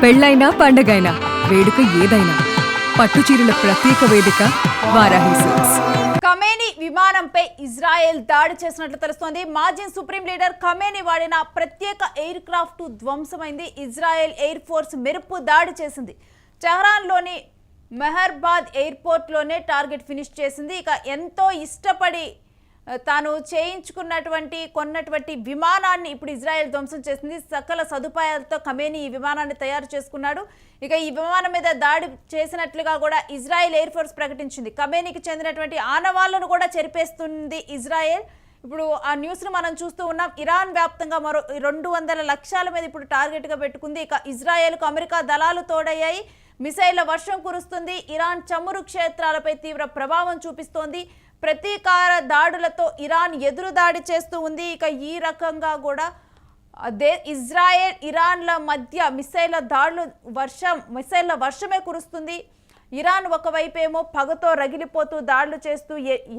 పెళ్ళైనా పండగైనా వేడుక ఏదైనా పట్టుచీరల ప్రత్యేక వేదిక వారాహి సిల్క్స్. ఖమేనీ విమానంపై ఇజ్రాయెల్ దాడి చేసినట్లు తెలుస్తోంది. మాజీ సుప్రీం లీడర్ ఖమేనీ వాడిన ప్రత్యేక ఎయిర్ క్రాఫ్ట్ ధ్వంసమైంది. ఇజ్రాయెల్ ఎయిర్ ఫోర్స్ మెరుపు దాడి చేసింది. టెహ్రాన్లోని మెహర్బాద్ ఎయిర్పోర్ట్లోనే టార్గెట్ ఫినిష్ చేసింది. ఇక ఎంతో ఇష్టపడి తాను కొన్నటువంటి విమానాన్ని ఇప్పుడు ఇజ్రాయెల్ ధ్వంసం చేసింది. సకల సదుపాయాలతో ఖమేనీ ఈ విమానాన్ని తయారు చేసుకున్నాడు. ఇక ఈ విమానం మీద దాడి చేసినట్లుగా కూడా ఇజ్రాయెల్ ఎయిర్ ఫోర్స్ ప్రకటించింది. ఖమేనీకి చెందినటువంటి ఆనవాళ్లను కూడా చెరిపేస్తుంది ఇజ్రాయెల్. ఇప్పుడు ఆ న్యూస్ను మనం చూస్తూ ఉన్నాం. ఇరాన్ వ్యాప్తంగా మరో 200 లక్ష్యాల మీద ఇప్పుడు టార్గెట్గా పెట్టుకుంది. ఇక ఇజ్రాయెల్కు అమెరికా దళాలు తోడయ్యాయి. మిసైళ్ల వర్షం కురుస్తుంది. ఇరాన్ చమురు క్షేత్రాలపై తీవ్ర ప్రభావం చూపిస్తోంది. ప్రతీకార దాడులతో ఇరాన్ ఎదురు దాడి చేస్తూ ఉంది. ఇక ఈ రకంగా కూడా ఇజ్రాయెల్ ఇరాన్ల మధ్య మిసైళ్ల వర్షమే కురుస్తుంది. ఇరాన్ ఒకవైపేమో పగతో రగిలిపోతూ దాడులు చేస్తూ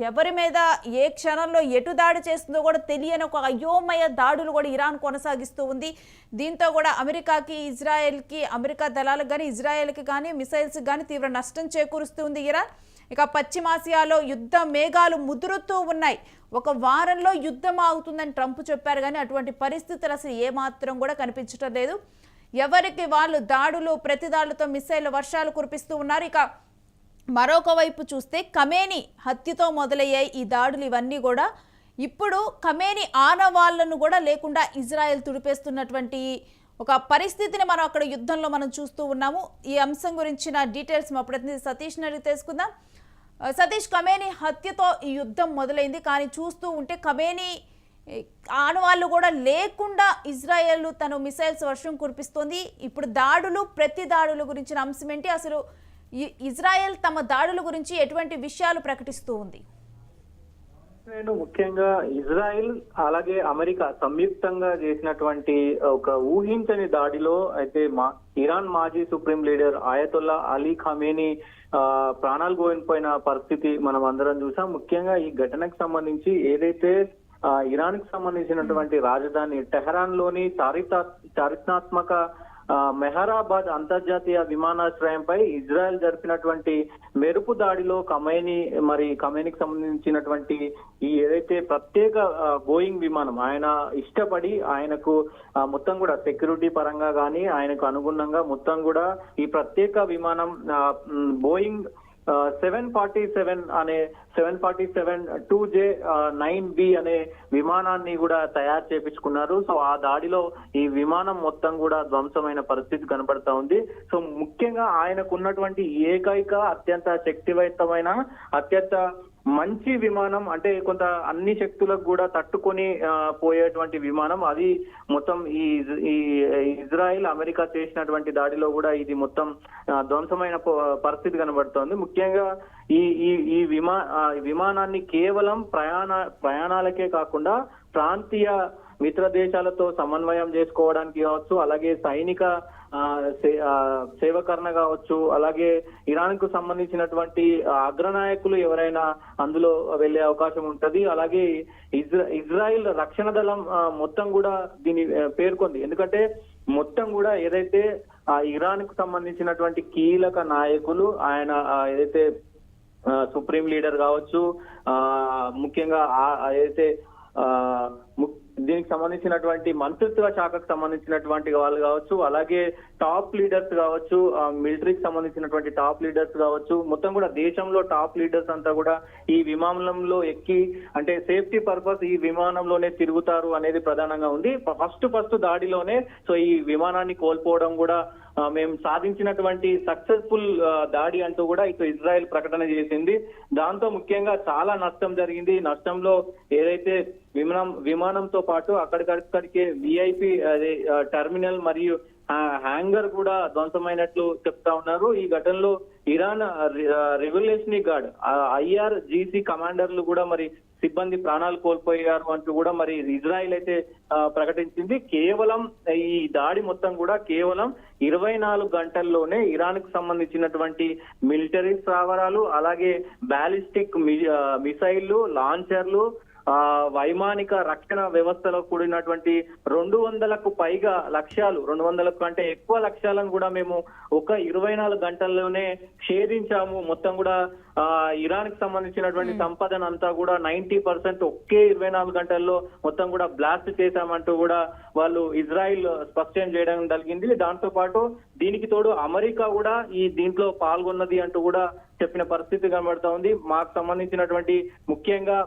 ఎవరి మీద ఏ క్షణంలో ఎటు దాడి చేస్తుందో కూడా తెలియని ఒక అయోమయ దాడులు కూడా ఇరాన్ కొనసాగిస్తూ ఉంది. దీంతో కూడా ఇజ్రాయెల్కి అమెరికా దళాలకు కానీ ఇజ్రాయెల్కి కానీ మిసైల్స్ కానీ తీవ్ర నష్టం చేకూరుస్తూ ఉంది ఇరాన్. ఇక పశ్చిమాసియాలో యుద్ధ మేఘాలు ముదురుతూ ఉన్నాయి. ఒక వారంలో యుద్ధం ఆగుతుందని ట్రంప్ చెప్పారు, కానీ అటువంటి పరిస్థితులు అసలు ఏమాత్రం కూడా కనిపించడం లేదు. ఎవరికి వాళ్ళు ప్రతిదాడులతో మిసైల్ వర్షాలు కురిపిస్తూ ఉన్నారు. ఇక మరొక వైపు చూస్తే ఖమేనీ హత్యతో మొదలయ్యాయి ఈ దాడులు. ఇవన్నీ కూడా ఇప్పుడు ఖమేనీ ఆనవాళ్లను కూడా లేకుండా ఇజ్రాయెల్ తుడిపేస్తున్నటువంటి ఒక పరిస్థితిని మనం అక్కడ యుద్ధంలో మనం చూస్తూ ఉన్నాము. ఈ అంశం గురించిన డీటెయిల్స్ మా ప్రతినిధి సతీష్ అడిగి తెలుసుకుందాం. సతీష్, ఖమేనీ హత్యతో ఈ యుద్ధం మొదలైంది, కానీ చూస్తూ ఉంటే ఖమేనీ ఆనవాళ్ళు కూడా లేకుండా ఇజ్రాయెల్ తను మిసైల్స్ వర్షం కురిపిస్తోంది. ఇప్పుడు ప్రతి దాడుల గురించిన అంశం ఏంటి? అసలు ఇజ్రాయెల్ తమ దాడుల గురించి ఎటువంటి విషయాలు ప్రకటిస్తూ ఉంది? ముఖ్యంగా ఇజ్రాయెల్ అలాగే అమెరికా సంయుక్తంగా చేసినటువంటి ఒక ఊహించని దాడిలో అయితే ఇరాన్ మాజీ సుప్రీం లీడర్ ఆయతుల్లా అలీ ఖమేనీ ప్రాణాలు కోల్పోయిన పరిస్థితి మనం అందరం చూసాం. ముఖ్యంగా ఈ ఘటనకు సంబంధించి ఏదైతే ఇరాన్ కి సంబంధించినటువంటి రాజధాని టెహరాన్ లోని చారిత్రాత్మక మెహరాబాద్ అంతర్జాతీయ విమానాశ్రయంపై ఇజ్రాయెల్ జరిపినటువంటి మెరుపు దాడిలో ఖమేనీకి సంబంధించినటువంటి ఈ ఏదైతే ప్రత్యేక బోయింగ్ విమానం ఆయన ఇష్టపడి ఆయనకు మొత్తం కూడా సెక్యూరిటీ పరంగా కానీ ఆయనకు అనుగుణంగా మొత్తం కూడా ఈ ప్రత్యేక విమానం బోయింగ్ 747-2J-9B అనే విమానాన్ని కూడా తయారు చేపించుకున్నారు. సో ఆ దాడిలో ఈ విమానం మొత్తం కూడా ధ్వంసమైన పరిస్థితి కనబడతా ఉంది. సో ముఖ్యంగా ఆయనకు ఉన్నటువంటి ఏకైక అత్యంత శక్తివంతమైన అత్యంత మంచి విమానం, అంటే కొంత అన్ని శక్తులకు కూడా తట్టుకొని పోయేటువంటి విమానం, అది మొత్తం ఈ ఇజ్రాయెల్ అమెరికా చేసినటువంటి దాడిలో కూడా ఇది మొత్తం ధ్వంసమైన పరిస్థితి కనబడుతోంది. ముఖ్యంగా ఈ విమానాన్ని కేవలం ప్రయాణాలకే కాకుండా ప్రాంతీయ మిత్ర దేశాలతో సమన్వయం చేసుకోవడానికి కావచ్చు, అలాగే సైనిక సేవకరణ కావచ్చు, అలాగే ఇరాన్ కు సంబంధించినటువంటి అగ్రనాయకులు ఎవరైనా అందులో వెళ్లే అవకాశం ఉంటది. అలాగే ఇజ్రాయెల్ రక్షణ దళం మొత్తం కూడా దీన్ని పేర్కొంది. ఎందుకంటే మొత్తం కూడా ఏదైతే ఇరాన్ కు సంబంధించినటువంటి కీలక నాయకులు ఆయన ఏదైతే సుప్రీం లీడర్ కావచ్చు, ముఖ్యంగా ఏదైతే దీనికి సంబంధించినటువంటి మంత్రిత్వ శాఖకు సంబంధించినటువంటి వాళ్ళు కావచ్చు, అలాగే టాప్ లీడర్స్ కావచ్చు, మిలిటరీకి సంబంధించినటువంటి టాప్ లీడర్స్ కావచ్చు, మొత్తం కూడా దేశంలో టాప్ లీడర్స్ అంతా కూడా ఈ విమానంలో ఎక్కి, అంటే సేఫ్టీ పర్పస్ ఈ విమానంలోనే తిరుగుతారు అనేది ప్రధానంగా ఉంది. ఫస్ట్ దాడిలోనే సో ఈ విమానాన్ని కోల్పోవడం కూడా మేము సాధించినటువంటి సక్సెస్ఫుల్ దాడి అంటూ కూడా ఇటు ఇజ్రాయెల్ ప్రకటన చేసింది. దాంతో ముఖ్యంగా చాలా నష్టం జరిగింది. నష్టంలో ఏదైతే విమానంతో పాటు అక్కడికే విఐపి టెర్మినల్ మరియు హ్యాంగర్ కూడా ధ్వంసమైనట్లు చెప్తా ఉన్నారు. ఈ ఘటనలో ఇరాన్ రెవల్యూషనరీ గార్డ్ IRGC కమాండర్లు కూడా సిబ్బంది ప్రాణాలు కోల్పోయారు అంటూ కూడా ఇజ్రాయెల్ అయితే ప్రకటించింది. కేవలం ఈ దాడి మొత్తం కూడా కేవలం 24 గంటల్లోనే ఇరాన్ కు సంబంధించినటువంటి మిలిటరీ స్థావరాలు, అలాగే బ్యాలిస్టిక్ మిసైళ్లు, లాంచర్లు, వైమానిక రక్షణ వ్యవస్థలో కూడినటువంటి 200కు పైగా లక్ష్యాలు, 200 కంటే ఎక్కువ లక్ష్యాలను కూడా మేము ఒక 24 గంటల్లోనే ఛేదించాము. మొత్తం కూడా ఇరాన్ కి సంబంధించినటువంటి సంపదన అంతా కూడా 90% ఒకే 24 గంటల్లో మొత్తం కూడా బ్లాస్ట్ చేశామంటూ కూడా వాళ్ళు ఇజ్రాయిల్ స్పష్టం చేయడం జరిగింది. దాంతో పాటు దీనికి తోడు అమెరికా కూడా ఈ దీంట్లో పాల్గొన్నది అంటూ కూడా చెప్పిన పరిస్థితి కనబడతా ఉంది. మాకు సంబంధించినటువంటి ముఖ్యంగా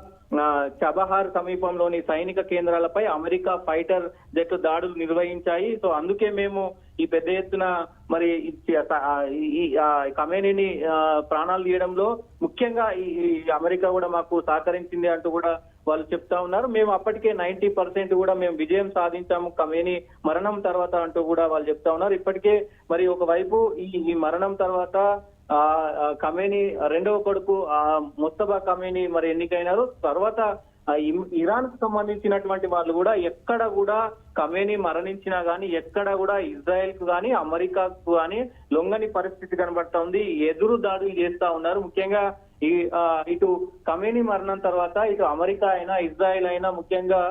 చబహార్ సమీపంలోని సైనిక కేంద్రాలపై అమెరికా ఫైటర్ జెట్లు దాడులు నిర్వహించాయి. సో అందుకే మేము ఈ పెద్ద ఎత్తున మరి ఖమేనీని ప్రాణాలు తీయడంలో ముఖ్యంగా ఈ అమెరికా కూడా మాకు సహకరించింది అంటూ కూడా వాళ్ళు చెప్తా ఉన్నారు. మేము అప్పటికే 90% కూడా మేము విజయం సాధించాము ఖమేనీ మరణం తర్వాత అంటూ కూడా వాళ్ళు చెప్తా ఉన్నారు. ఇప్పటికే మరి ఒకవైపు ఈ మరణం తర్వాత ఖమేనీ రెండవ కొడుకు ముస్తఫా ఖమేనీ మరి ఎన్నికైనారు. తర్వాత ఇరాన్ కు సంబంధించినటువంటి వాళ్ళు కూడా ఎక్కడ కూడా ఖమేనీ మరణించినా గానీ ఎక్కడ కూడా ఇజ్రాయెల్ కు గానీ అమెరికాకు గానీ లొంగని పరిస్థితి కనబడతా ఉంది. ఎదురు దాడులు చేస్తా ఉన్నారు. ముఖ్యంగా ఇటు ఖమేనీ మరణం తర్వాత ఇటు అమెరికా అయినా ఇజ్రాయెల్ అయినా ముఖ్యంగా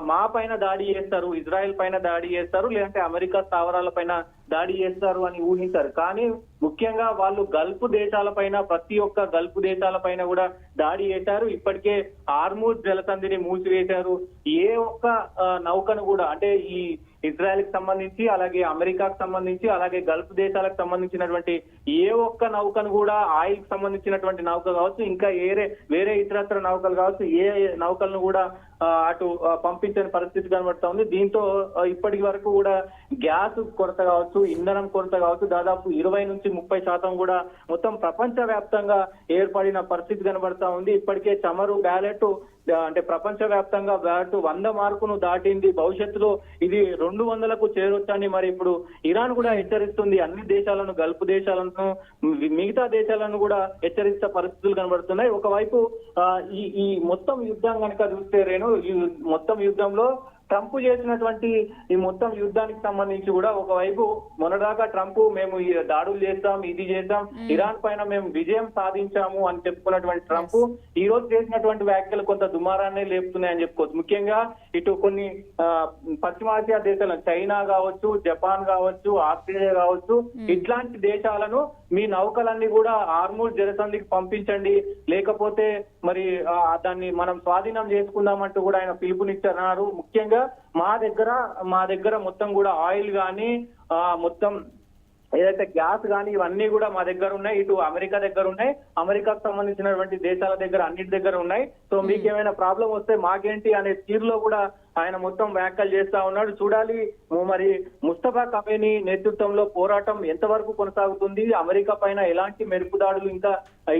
మా పైన దాడి చేస్తారు, ఇజ్రాయెల్ పైన దాడి చేస్తారు, లేదంటే అమెరికా స్థావరాల పైన దాడి చేస్తారు అని ఊహించారు. కానీ ముఖ్యంగా వాళ్ళు గల్ఫ్ దేశాలపైన, ప్రతి ఒక్క గల్ఫ్ దేశాలపైన కూడా దాడి చేశారు. ఇప్పటికే హార్మూజ్ జలసంధిని మూసివేశారు. ఏ ఒక్క నౌకను కూడా అంటే ఈ ఇజ్రాయెల్ కి సంబంధించి అలాగే అమెరికాకు సంబంధించి అలాగే గల్ఫ్ దేశాలకు సంబంధించినటువంటి ఏ ఒక్క నౌకను కూడా ఆయిల్ కి సంబంధించినటువంటి నౌక కావచ్చు, ఇంకా వేరే ఇతరత్ర నౌకలు కావచ్చు, ఏ నౌకలను కూడా అటు పంపించని పరిస్థితి కనబడతా ఉంది. దీంతో ఇప్పటి వరకు కూడా గ్యాస్ కొరత కావచ్చు, ఇంధనం కొరత కావచ్చు, దాదాపు 20 నుంచి 30% కూడా మొత్తం ప్రపంచ వ్యాప్తంగా ఏర్పడిన పరిస్థితి కనబడతా ఉంది. ఇప్పటికే చమురు బ్యాలెట్ అంటే ప్రపంచ వ్యాప్తంగా బ్యాలెట్ 100 మార్కును దాటింది. భవిష్యత్తులో ఇది 200కు చేరొచ్చని మరి ఇప్పుడు ఇరాన్ కూడా హెచ్చరిస్తుంది. అన్ని దేశాలను, గల్ఫ్ దేశాలను, మిగతా దేశాలను కూడా హెచ్చరించే పరిస్థితులు కనబడుతున్నాయి. ఒకవైపు ఈ మొత్తం యుద్ధం కనుక చూస్తే ఈ మొత్తం యుద్ధంలో ట్రంప్ చేసినటువంటి ఈ మొత్తం యుద్ధానికి సంబంధించి కూడా ఒకవైపు మొన్నదాకా ట్రంప్ మేము ఈ దాడులు చేస్తాం, ఇది చేస్తాం, ఇరాన్ పైన మేము విజయం సాధించాము అని చెప్పుకున్నటువంటి ట్రంప్ ఈ రోజు చేసినటువంటి వ్యాఖ్యలు కొంత దుమారాన్ని లేపుతున్నాయని చెప్పుకోవచ్చు. ముఖ్యంగా ఇటు కొన్ని పశ్చిమాసియా దేశాలు, చైనా కావచ్చు, జపాన్ కావచ్చు, ఆస్ట్రేలియా కావచ్చు, ఇట్లాంటి దేశాలను మీ నౌకలన్నీ కూడా హార్మూజ్ జలసంధికి పంపించండి, లేకపోతే మరి దాన్ని మనం స్వాధీనం చేసుకుందామంటూ కూడా ఆయన పిలుపునిచ్చారు. ముఖ్యంగా మా దగ్గర మొత్తం కూడా ఆయిల్ గానీ మొత్తం ఏదైతే గ్యాస్ కానీ ఇవన్నీ కూడా మా దగ్గర ఉన్నాయి. ఇటు అమెరికా దగ్గర ఉన్నాయి, అమెరికాకు సంబంధించినటువంటి దేశాల దగ్గర అన్నిటి దగ్గర ఉన్నాయి. సో మీకు ఏమైనా ప్రాబ్లం వస్తే మాకేంటి అనే తీరులో కూడా ఆయన మొత్తం వ్యాఖ్యలు చేస్తా ఉన్నాడు. చూడాలి మరి ముస్తఫా ఖమేనీ నేతృత్వంలో పోరాటం ఎంతవరకు కొనసాగుతుంది, అమెరికా పైన ఎలాంటి మెరుపు దాడులు ఇంకా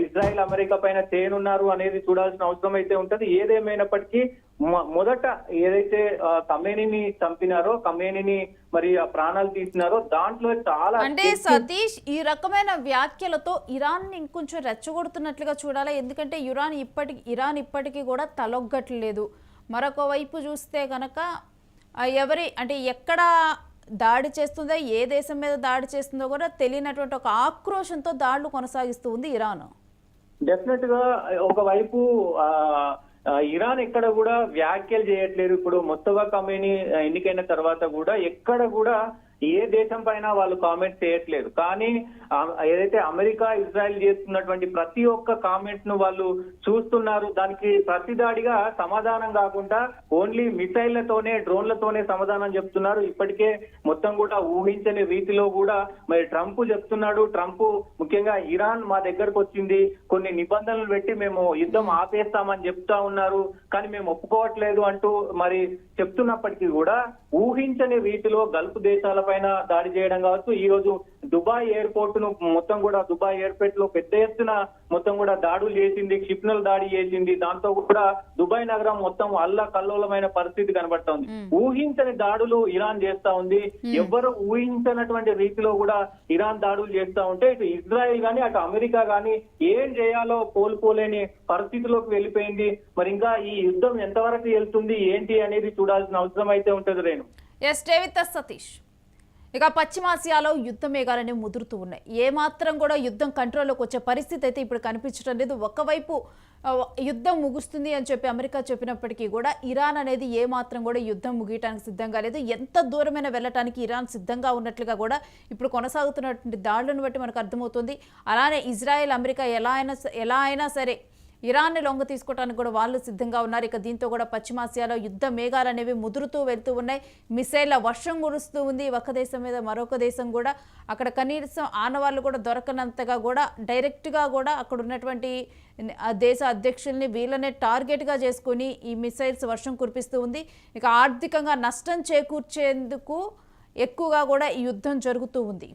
ఇజ్రాయెల్ అమెరికా పైన చేయనున్నారు అనేది చూడాల్సిన అవసరం అయితే ఉంటది. ఏదేమైనప్పటికీ మొదట ఏదైతే ఖమేనీని చంపినారో, ఖమేనీని మరి ప్రాణాలు తీసినారో దాంట్లో చాలా అంటే సతీష్ ఈ రకమైన వ్యాఖ్యలతో ఇరాన్ ఇంకొంచెం రెచ్చగొడుతున్నట్లుగా చూడాలి. ఎందుకంటే ఇరాన్ ఇప్పటికీ కూడా తలొగ్గట్లేదు. మరొక వైపు చూస్తే కనుక ఎక్కడ దాడి చేస్తుందో, ఏ దేశం మీద దాడి చేస్తుందో కూడా తెలియనటువంటి ఒక ఆక్రోషంతో దాడులు కొనసాగిస్తూ ఉంది ఇరాన్. డెఫినెట్ గా ఒకవైపు ఇరాన్ ఎక్కడ కూడా వ్యాఖ్యలు చేయట్లేదు. ఇప్పుడు ముస్తఫా ఖమేనీ ఎన్నికైన తర్వాత కూడా ఎక్కడ కూడా ఏ దేశం పైన వాళ్ళు కామెంట్ చేయట్లేదు. కానీ ఏదైతే అమెరికా ఇజ్రాయెల్ చేస్తున్నటువంటి ప్రతి ఒక్క కామెంట్ ను వాళ్ళు చూస్తున్నారు. దానికి ప్రతిదాడిగా సమాధానం కాకుండా ఓన్లీ మిసైళ్లతోనే, డ్రోన్లతోనే సమాధానం చెప్తున్నారు. ఇప్పటికే మొత్తం కూడా ఊహించని రీతిలో కూడా మరి ట్రంప్ చెప్తున్నాడు. ట్రంప్ ముఖ్యంగా ఇరాన్ మా దగ్గరకు వచ్చింది, కొన్ని నిబంధనలు పెట్టి మేము యుద్ధం ఆపేస్తామని చెప్తా ఉన్నారు, కానీ మేము ఒప్పుకోవట్లేదు అంటూ మరి చెప్తున్నప్పటికీ కూడా ఊహించని రీతిలో గల్ఫ్ దేశాలపై దాడి చేయడం కావచ్చు. ఈ రోజు దుబాయ్ ఎయిర్పోర్ట్ ను మొత్తం కూడా దుబాయ్ ఎయిర్పోర్ట్ లో పెద్ద ఎత్తున మొత్తం కూడా దాడులు చేసింది, క్షిపణులు దాడి చేసింది. దాంతో కూడా దుబాయ్ నగరం మొత్తం అల్లకల్లోలమైన పరిస్థితి కనబడుతోంది. ఊహించని దాడులు ఇరాన్ చేస్తా ఉంది. ఎవరు ఊహించినటువంటి రీతిలో కూడా ఇరాన్ దాడులు చేస్తా ఉంటే ఇటు ఇజ్రాయెల్ గానీ అటు అమెరికా గానీ ఏం చేయాలో కోల్పోలేని పరిస్థితిలోకి వెళ్ళిపోయింది. మరి ఇంకా ఈ యుద్ధం ఎంతవరకు వెళ్తుంది ఏంటి అనేది చూడాల్సిన అవసరం అయితే ఉంటుంది. రేణు సతీష్, ఇక పశ్చిమాసియాలో యుద్ధ మేఘాలనే ముదురుతూ ఉన్నాయి. ఏమాత్రం కూడా యుద్ధం కంట్రోల్లోకి వచ్చే పరిస్థితి అయితే ఇప్పుడు కనిపించడం లేదు. ఒకవైపు యుద్ధం ముగుస్తుంది అని చెప్పి అమెరికా చెప్పినప్పటికీ కూడా ఇరాన్ అనేది ఏమాత్రం కూడా యుద్ధం ముగియటానికి సిద్ధంగా లేదు. ఎంత దూరమైన వెళ్ళటానికి ఇరాన్ సిద్ధంగా ఉన్నట్లుగా కూడా ఇప్పుడు కొనసాగుతున్నటువంటి దాడులను బట్టి మనకు అర్థమవుతుంది. అలానే ఇజ్రాయెల్ అమెరికా ఎలా అయినా సరే ఇరాన్ని లొంగ తీసుకోవడానికి కూడా వాళ్ళు సిద్ధంగా ఉన్నారు. ఇక దీంతో కూడా పశ్చిమాసియాలో యుద్ధ మేఘాలు అనేవి ముదురుతూ వెళ్తూ ఉన్నాయి. మిసైళ్ల వర్షం కురుస్తూ ఉంది. ఒక దేశం మీద మరొక దేశం కూడా అక్కడ కనీసం ఆనవాళ్ళు కూడా దొరకనంతగా కూడా డైరెక్ట్గా కూడా అక్కడ ఉన్నటువంటి దేశ అధ్యక్షుల్ని వీళ్ళనే టార్గెట్గా చేసుకుని ఈ మిసైల్స్ వర్షం కురిపిస్తూ ఉంది. ఇక ఆర్థికంగా నష్టం చేకూర్చేందుకు ఎక్కువగా కూడా ఈ యుద్ధం జరుగుతూ ఉంది.